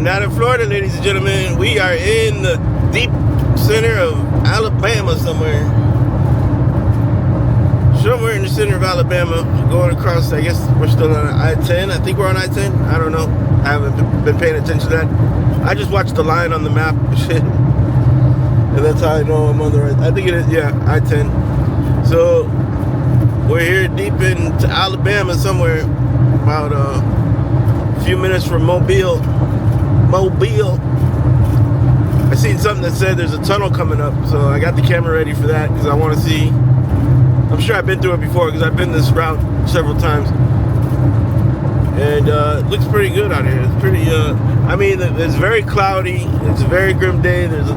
not in Florida, ladies and gentlemen. We are in the deep center of Alabama somewhere. Somewhere in the center of Alabama, going across, I guess we're still on I-10. I think we're on I-10. I don't know. I haven't been paying attention to that. I just watched the line on the map. And that's how I know I'm on the right. I think it is, yeah, I-10. So, we're here deep into Alabama somewhere. About a few minutes from Mobile. I seen something that said there's a tunnel coming up. So, I got the camera ready for that because I want to see. I'm sure I've been through it before because I've been this route several times. And it looks pretty good out here. It's pretty, I mean, it's very cloudy. It's a very grim day. There's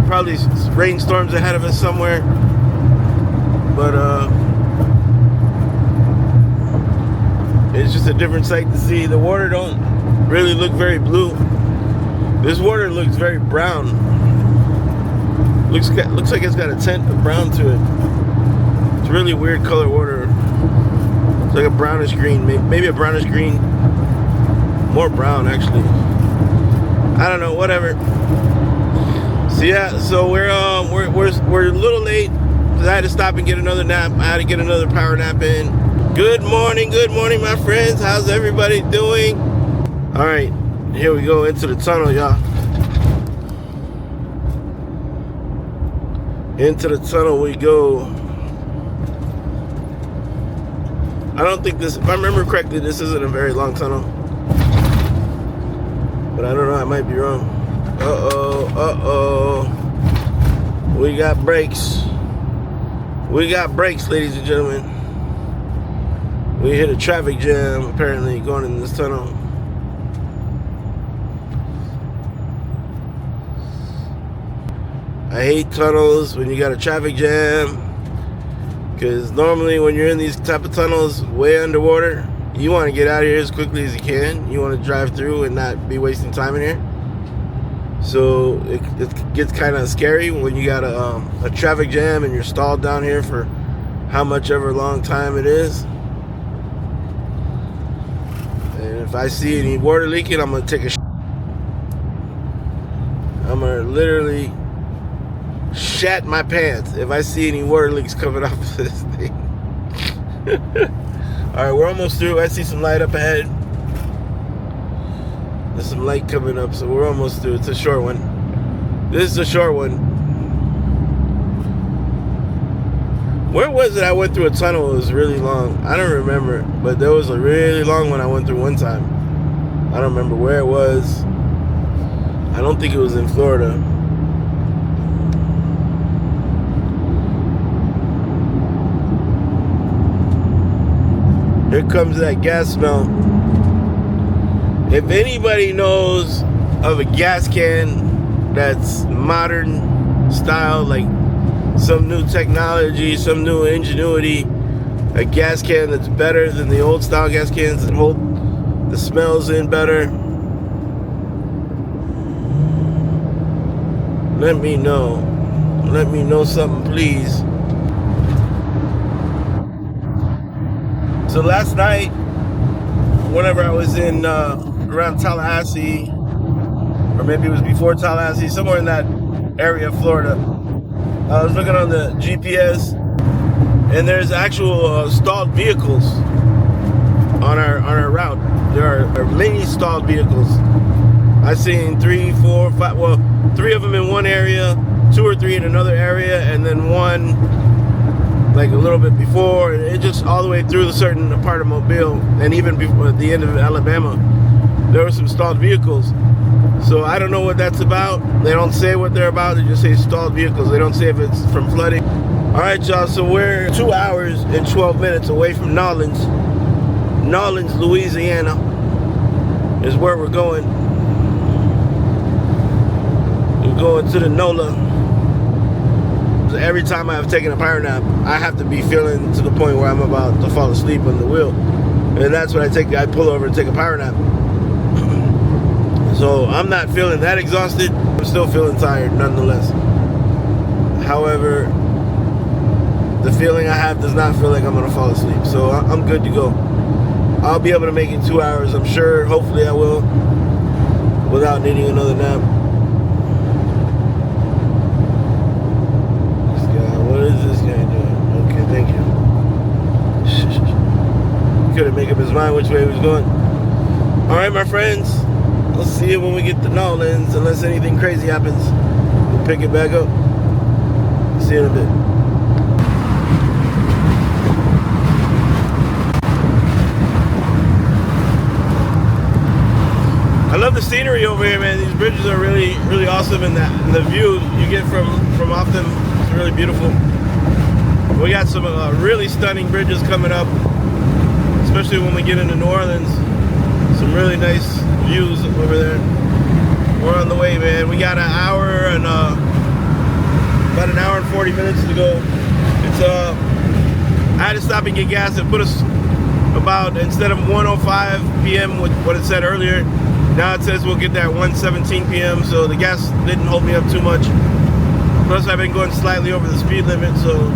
probably rainstorms ahead of us somewhere. But it's just a different sight to see. The water don't really look very blue. This water looks very brown. Looks like it's got a tint of brown to it. Really weird color water. It's like a brownish green, maybe a brownish green, more brown actually. I don't know, whatever. So yeah, so we're a little late because I had to stop and get another nap. I had to get another power nap in. Good morning, my friends. How's everybody doing? All right, here we go into the tunnel, y'all. Into the tunnel we go. I don't think this, if I remember correctly, this isn't a very long tunnel. But I don't know, I might be wrong. We got brakes. We got brakes, ladies and gentlemen. We hit a traffic jam, apparently, going in this tunnel. I hate tunnels when you got a traffic jam. Because normally when you're in these type of tunnels way underwater, you want to get out of here as quickly as you can. You want to drive through and not be wasting time in here. So it gets kind of scary when you got a traffic jam and you're stalled down here for how much ever long time it is. And if I see any water leaking, I'm going to take a I'm going to literally shat my pants if I see any water leaks coming off of this thing. Alright, we're almost through. I see some light up ahead. There's some light coming up, so we're almost through. It's a short one. This is a short one. Where was it I went through a tunnel? It was really long. I don't remember, but there was a really long one I went through one time. I don't remember where it was. I don't think it was in Florida. Here comes that gas smell. If anybody knows of a gas can that's modern style, like some new technology, some new ingenuity, a gas can that's better than the old style gas cans that hold the smells in better, let me know. Let me know something, please. So last night, whenever I was in around Tallahassee, or maybe it was before Tallahassee, somewhere in that area of Florida, I was looking on the GPS, and there's actual stalled vehicles on our route. There are many stalled vehicles. I've seen 3, 4, 5. Well, 3 of them in one area, 2 or 3 in another area, and then one like a little bit before. It just all the way through the certain part of Mobile, and even before at the end of Alabama, there were some stalled vehicles. So I don't know what that's about. They don't say what they're about. They just say stalled vehicles. They don't say if it's from flooding. All right, y'all. So we're 2 hours and 12 minutes away from Nolens, Louisiana, is where we're going. We're going to the NOLA. Every time I have taken a power nap, I have to be feeling to the point where I'm about to fall asleep on the wheel. And that's when I pull over and take a power nap. So I'm not feeling that exhausted. I'm still feeling tired nonetheless. However, the feeling I have does not feel like I'm gonna fall asleep. So I'm good to go. I'll be able to make it 2 hours, I'm sure. Hopefully I will. without needing another nap. This guy, what is this guy doing? Okay, thank you. Couldn't make up his mind which way he was going. Alright, my friends. We'll see you when we get to Nolans, unless anything crazy happens. We'll pick it back up. See you in a bit. I love the scenery over here, man. These bridges are really, really awesome, and the view you get from off them is really beautiful. We got some really stunning bridges coming up, especially when we get into New Orleans. Some really nice views over there. We're on the way, man. We got an hour and about an hour and 40 minutes to go. It's I had to stop and get gas. It put us about, instead of 1:05 p.m. with what it said earlier, now it says we'll get there at 1:17 p.m. So the gas didn't hold me up too much. Plus I've been going slightly over the speed limit, so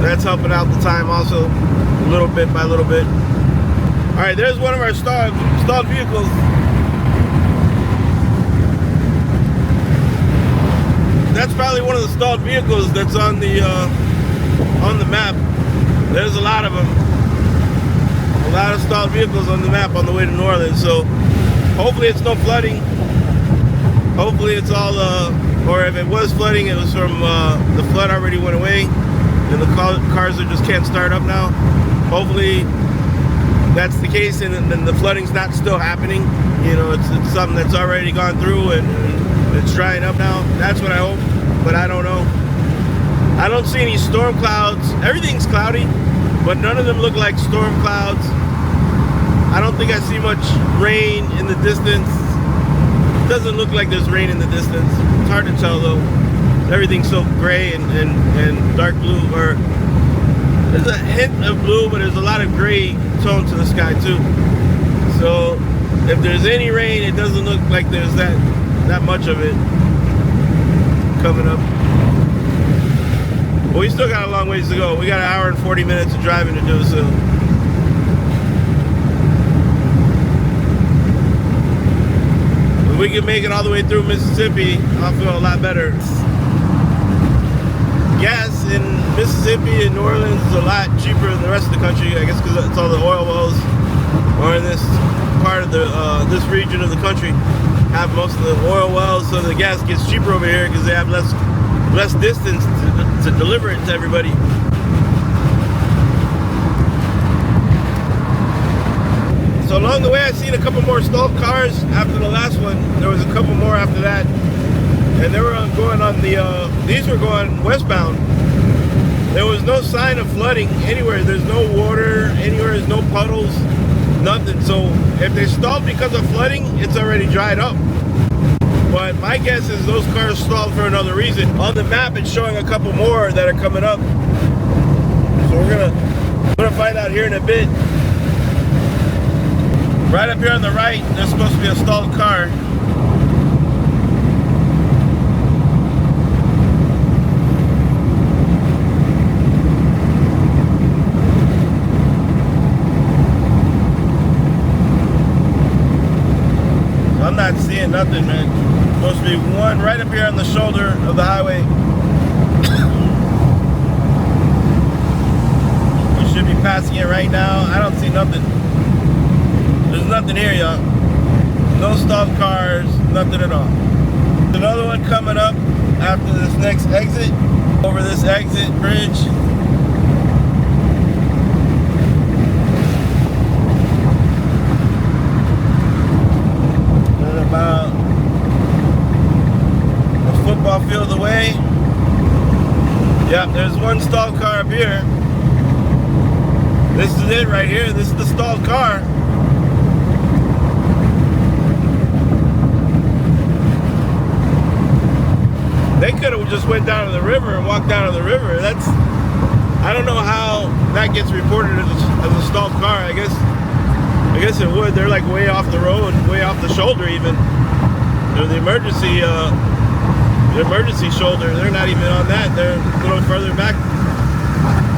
that's helping out the time also, a little bit by little bit. All right, there's one of our stalled vehicles. That's probably one of the stalled vehicles that's on the map. There's a lot of them. A lot of stalled vehicles on the map on the way to New Orleans. So hopefully it's no flooding. Hopefully it's all, or if it was flooding, it was from the flood already went away, and the cars just can't start up now. Hopefully that's the case, and the flooding's not still happening. You know, it's something that's already gone through and it's drying up now. That's what I hope, but I don't know. I don't see any storm clouds. Everything's cloudy, but none of them look like storm clouds. I don't think I see much rain in the distance. It doesn't look like there's rain in the distance. It's hard to tell though. Everything's so gray and dark blue, or there's a hint of blue, but there's a lot of gray tone to the sky too. So if there's any rain, it doesn't look like there's that much of it coming up. But we still got a long ways to go. We got an hour and 40 minutes of driving to do, so. If we can make it all the way through Mississippi, I'll feel a lot better. Gas in Mississippi and New Orleans is a lot cheaper than the rest of the country, I guess because it's all the oil wells are in this part of the this region of the country have most of the oil wells, so the gas gets cheaper over here because they have less distance to deliver it to everybody. So along the way I've seen a couple more stalled cars after the last one. There was a couple more after that, and they were going on the these were going westbound. There was no sign of flooding anywhere. There's no water anywhere. There's no puddles, nothing. So if they stalled because of flooding, it's already dried up. But my guess is those cars stalled for another reason. On the map, it's showing a couple more that are coming up. So we're gonna find out here in a bit. Right up here on the right, there's supposed to be a stalled car. I'm not seeing nothing, man. Supposed to be one right up here on the shoulder of the highway. We should be passing it right now. I don't see nothing. There's nothing here, y'all. No stalled cars, nothing at all. There's another one coming up after this next exit, over this exit bridge. And about a football field away. Yep, there's one stalled car up here. This is it right here. This is the stalled car. They could have just went down to the river and walked down to the river. That's, I don't know how that gets reported as a stalled car. I guess it would. They're like way off the road, way off the shoulder even. They're the emergency shoulder. They're not even on that. They're a little further back,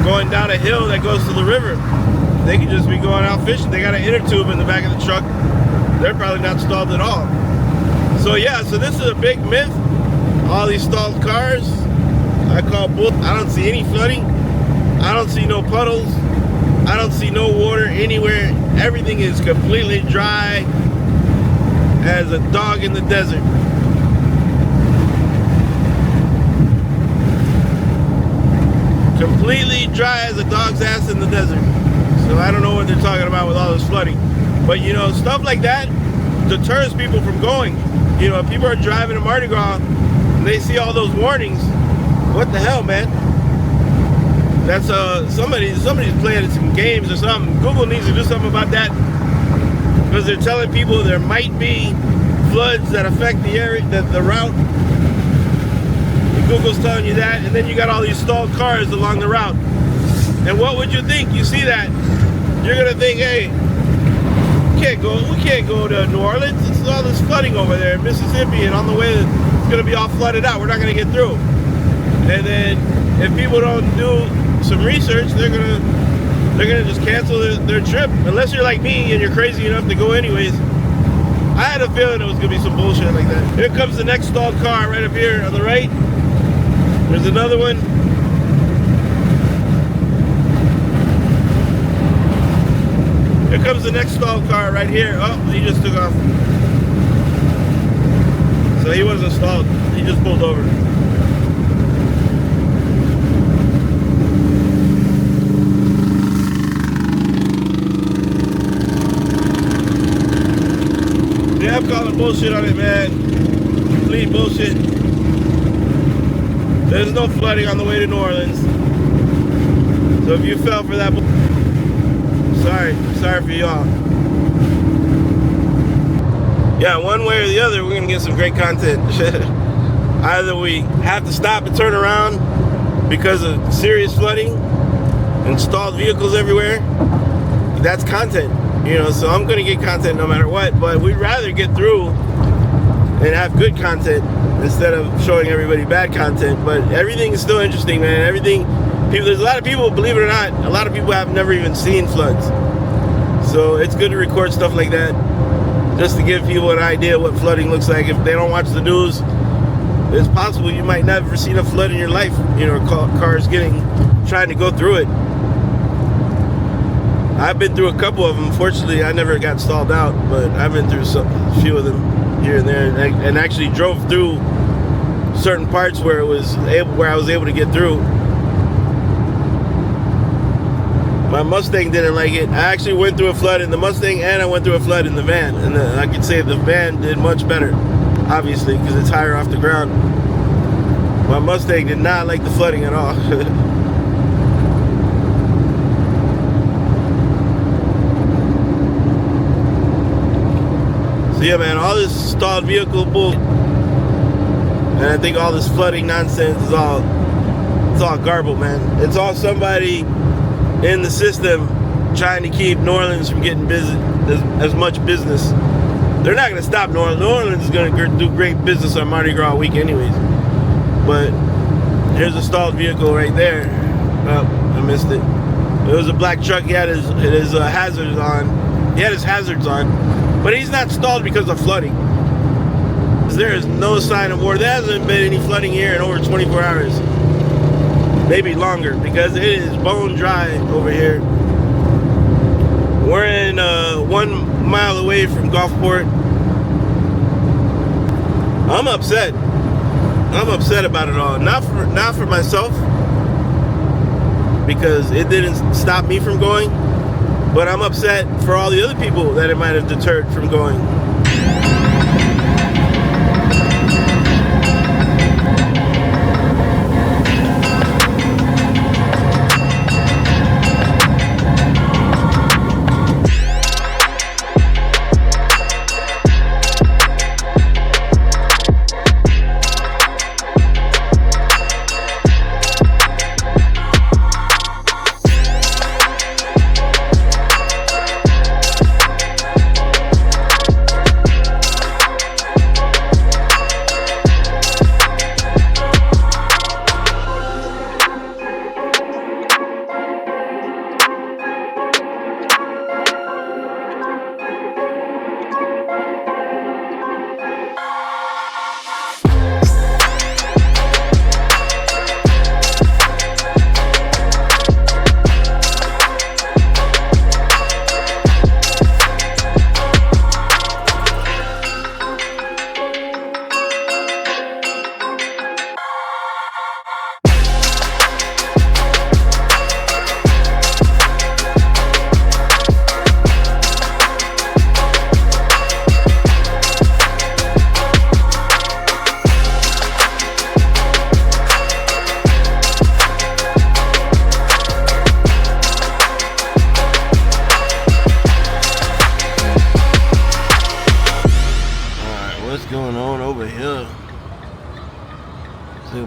going down a hill that goes to the river. They could just be going out fishing. They got an inner tube in the back of the truck. They're probably not stalled at all. So yeah, so this is a big myth. All these stalled cars, I call bull. I don't see any flooding. I don't see no puddles. I don't see no water anywhere. Everything is completely dry as a dog in the desert. Completely dry as a dog's ass in the desert. So I don't know what they're talking about with all this flooding. But you know, stuff like that deters people from going. You know, if people are driving to Mardi Gras and they see all those warnings, what the hell, man? That's somebody's playing some games or something. Google needs to do something about that, because they're telling people there might be floods that affect the area, the route. And Google's telling you that, and then you got all these stalled cars along the route. And what would you think? You see that, you're gonna think, hey, we can't go to New Orleans. It's all this flooding over there in Mississippi, and on the way it's gonna be all flooded out. We're not gonna get through. And then if people don't do some research, they're gonna just cancel their trip, unless you're like me and you're crazy enough to go anyways. I had a feeling it was gonna be some bullshit like that. Here comes the next stalled car right up here on the right. There's another one. Here comes the next stalled car right here. Oh, he just took off. So he wasn't stalled, he just pulled over. Yeah, I'm calling bullshit on it, man. Complete bullshit. There's no flooding on the way to New Orleans. So if you fell for that, sorry for y'all. Yeah, one way or the other, we're gonna get some great content. Either we have to stop and turn around because of serious flooding and stalled vehicles everywhere. That's content. You know, so I'm gonna get content no matter what, but we'd rather get through and have good content instead of showing everybody bad content. But everything is still interesting, man. There's a lot of people, believe it or not, a lot of people have never even seen floods. So it's good to record stuff like that, just to give people an idea what flooding looks like. If they don't watch the news, it's possible you might never seen a flood in your life. You know, cars trying to go through it. I've been through a couple of them. Fortunately, I never got stalled out, but I've been through a few of them here and there, and actually drove through certain parts where I was able to get through. My Mustang didn't like it. I actually went through a flood in the Mustang, and I went through a flood in the van, and I could say the van did much better, obviously, because it's higher off the ground. My Mustang did not like the flooding at all. So yeah, man, all this stalled vehicle bull, and I think all this flooding nonsense is all garble, man. It's all somebody in the system trying to keep New Orleans from getting as much business. They're not going to stop New Orleans. New Orleans is going to do great business on Mardi Gras week anyways. But here's a stalled vehicle right there. Oh, I missed it. It was a black truck. He had his hazards on. He had his hazards on. But he's not stalled because of flooding. There is no sign of water. There hasn't been any flooding here in over 24 hours. Maybe longer, because it is bone dry over here. We're in 1 mile away from Gulfport. I'm upset. I'm upset about it all. Not for myself, because it didn't stop me from going. But I'm upset for all the other people that it might have deterred from going.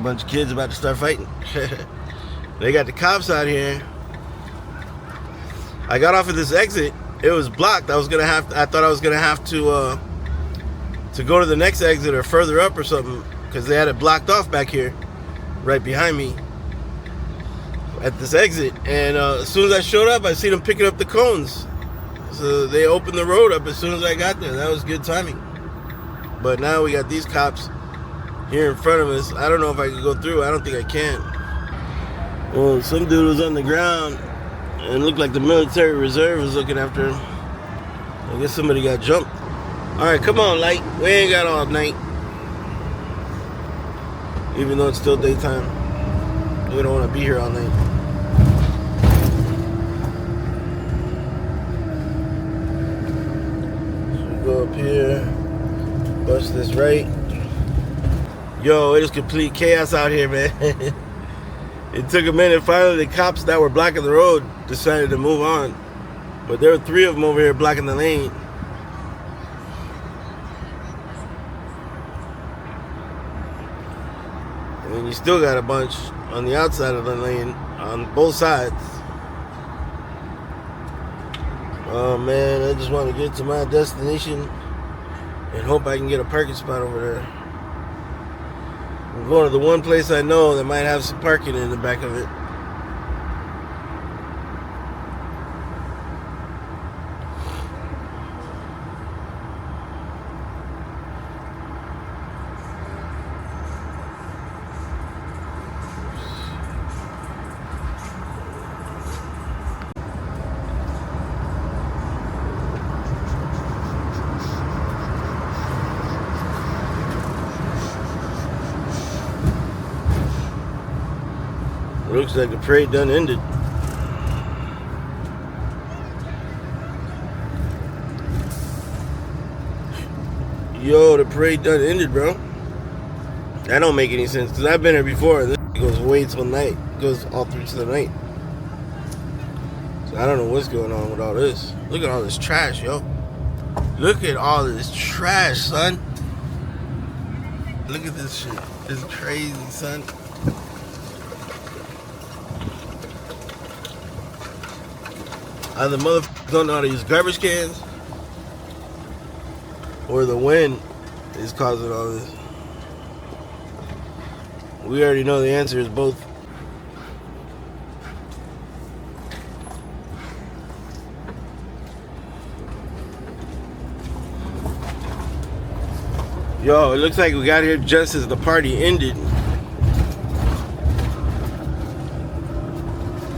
a bunch of kids about to start fighting. They got the cops out here. I got off of this exit. It was blocked. I thought I was gonna have to go to the next exit or further up or something, because they had it blocked off back here, right behind me, at this exit. And as soon as I showed up, I seen them picking up the cones. So they opened the road up as soon as I got there. That was good timing. But now we got these cops here in front of us. I don't know if I can go through. I don't think I can. Well, some dude was on the ground and looked like the military reserve was looking after him. I guess somebody got jumped. All right, come on, light. We ain't got all night. Even though it's still daytime. We don't want to be here all night. So we go up here, bust this right. Yo, it is complete chaos out here, man. It took a minute. Finally, the cops that were blocking the road decided to move on. But there were 3 of them over here blocking the lane. And you still got a bunch on the outside of the lane on both sides. Oh man, I just want to get to my destination and hope I can get a parking spot over there. I'm going to the one place I know that might have some parking in the back of it. Looks like the parade done ended. Yo, the parade done ended, bro. That don't make any sense, because I've been here before. This goes way till night. It goes all through to the night. So I don't know what's going on with all this. Look at all this trash, yo. Look at all this trash, son. Look at this shit. It's crazy, son. Either motherfuckers don't know how to use garbage cans, or the wind is causing all this. We already know the answer is both. Yo, it looks like we got here just as the party ended.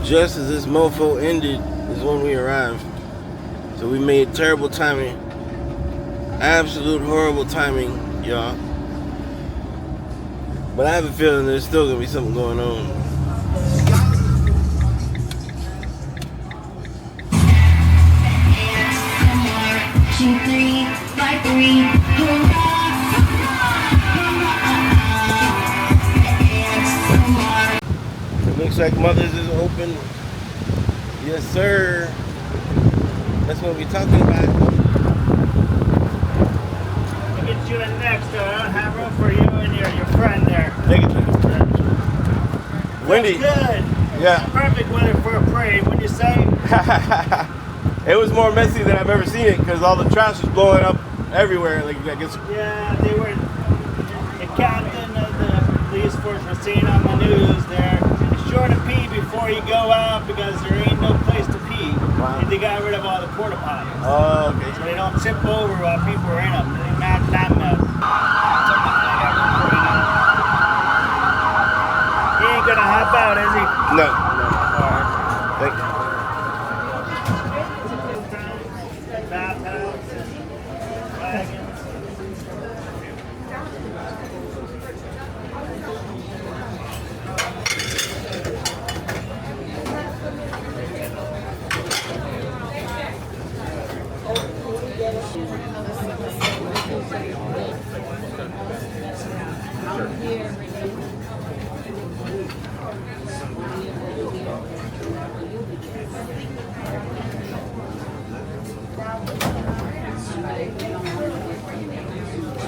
Just as this mofo ended is when we arrived. So we made terrible timing. Absolute horrible timing, y'all. But I have a feeling there's still gonna be something going on. It looks like Mother's is open. Yes, sir. That's what we're talking about. I'll get you in next. I don't have room for you and your friend there. Take it. Windy. Good. Yeah. Perfect weather for a parade. Wouldn't you say? It was more messy than I've ever seen it because all the trash was blowing up everywhere. Like I guess. Yeah, they were. The captain of the police force was seen on the news there. Be sure to pee before you go out because there ain't no place to pee. Wow. And they got rid of all the porta potties. Oh, okay. So they don't tip over while people are in them. They not mess. He ain't gonna hop out, is he? No. All right. Thank you. Bathhouse, wagons.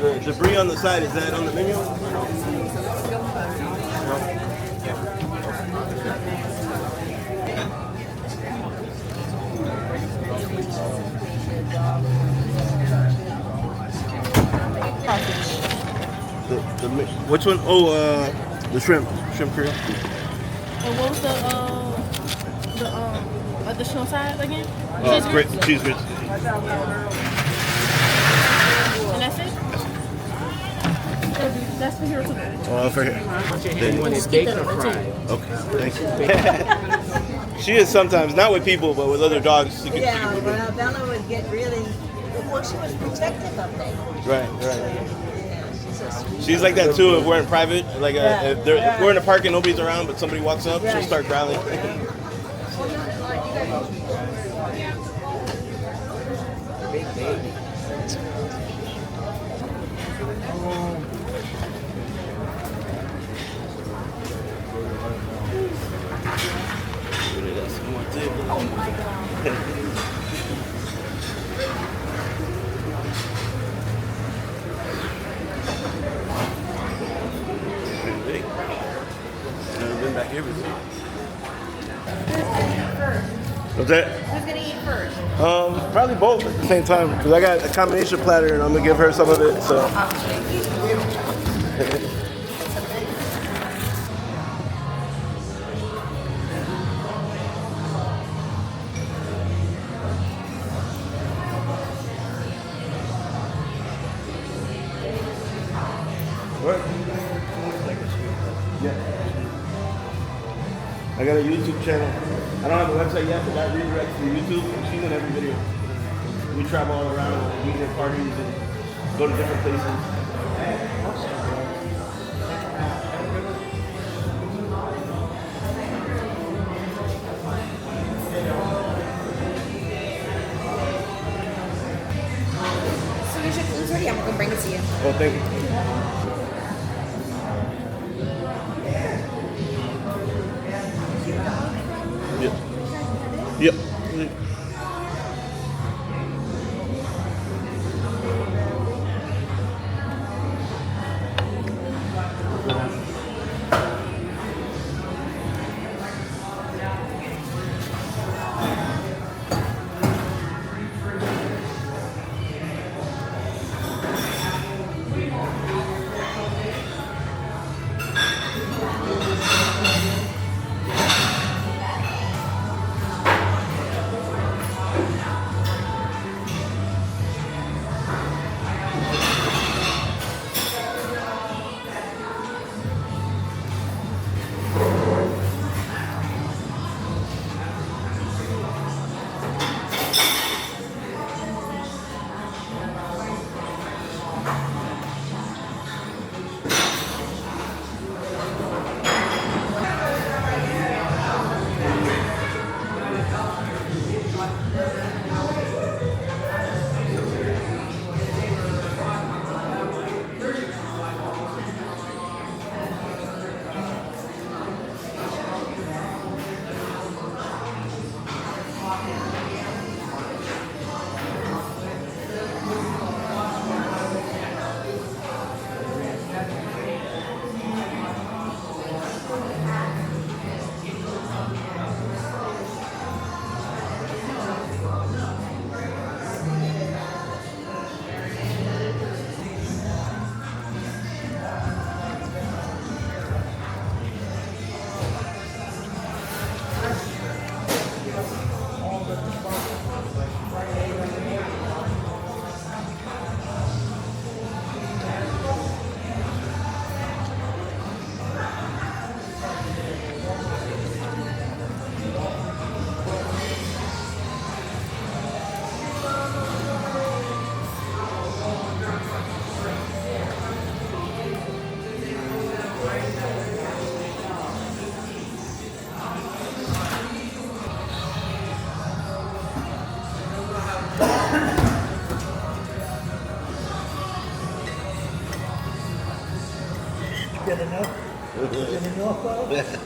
The debris on the side, is that on the menu? Which one? Oh, the shrimp curry. And what was the additional side again? Cheese grits. And that's it? That's for here too. Oh, for here. You want it baked or fried? Okay, thank you. She is sometimes, not with people, but with other dogs. She Yeah, well, Bella would get really, well, she was protective of them. Right. Yeah, she's so sweet. She's like that too. If we're in private, like if we're in a park and nobody's around, but somebody walks up, she'll start growling. Big baby. Oh my god. Never been back here before. What's that? Who's gonna eat first? Probably both at the same time because I got a combination platter and I'm gonna give her some of it. So. What? Yeah. I got a YouTube channel. I don't have a website yet, but that redirects to YouTube, and she's in every video. We travel all around and meet at parties and go to different places. So you should food's ready. I'm gonna bring it to you. Oh, thank you. Yep. Get enough? Get enough of it?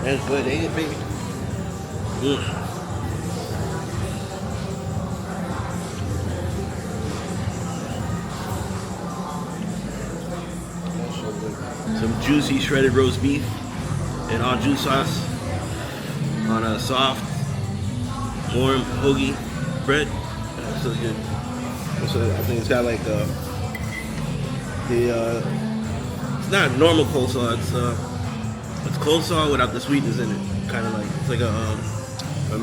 That's good, ain't it, baby? That's so good. Some juicy shredded roast beef and au jus sauce on a soft, warm hoagie bread. That's so good. So I think it's got like it's not normal coleslaw. It's coleslaw without the sweetness in it. Kind of like it's like a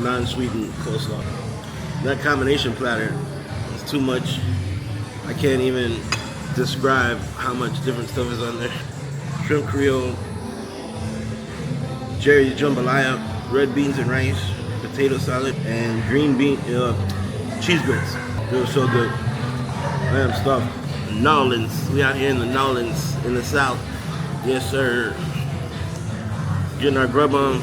non-sweetened coleslaw. That combination platter is too much. I can't even describe how much different stuff is on there. Shrimp Creole, Jerry jambalaya, red beans and rice, potato salad, and green bean cheese grits. It was so good. I am stuffed. Nolans. We out here in the Nolans in the south. Yes, sir. Getting our grub on.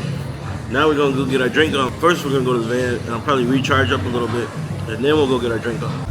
Now we're gonna go get our drink on. First we're gonna go to the van and I'll probably recharge up a little bit. And then we'll go get our drink on.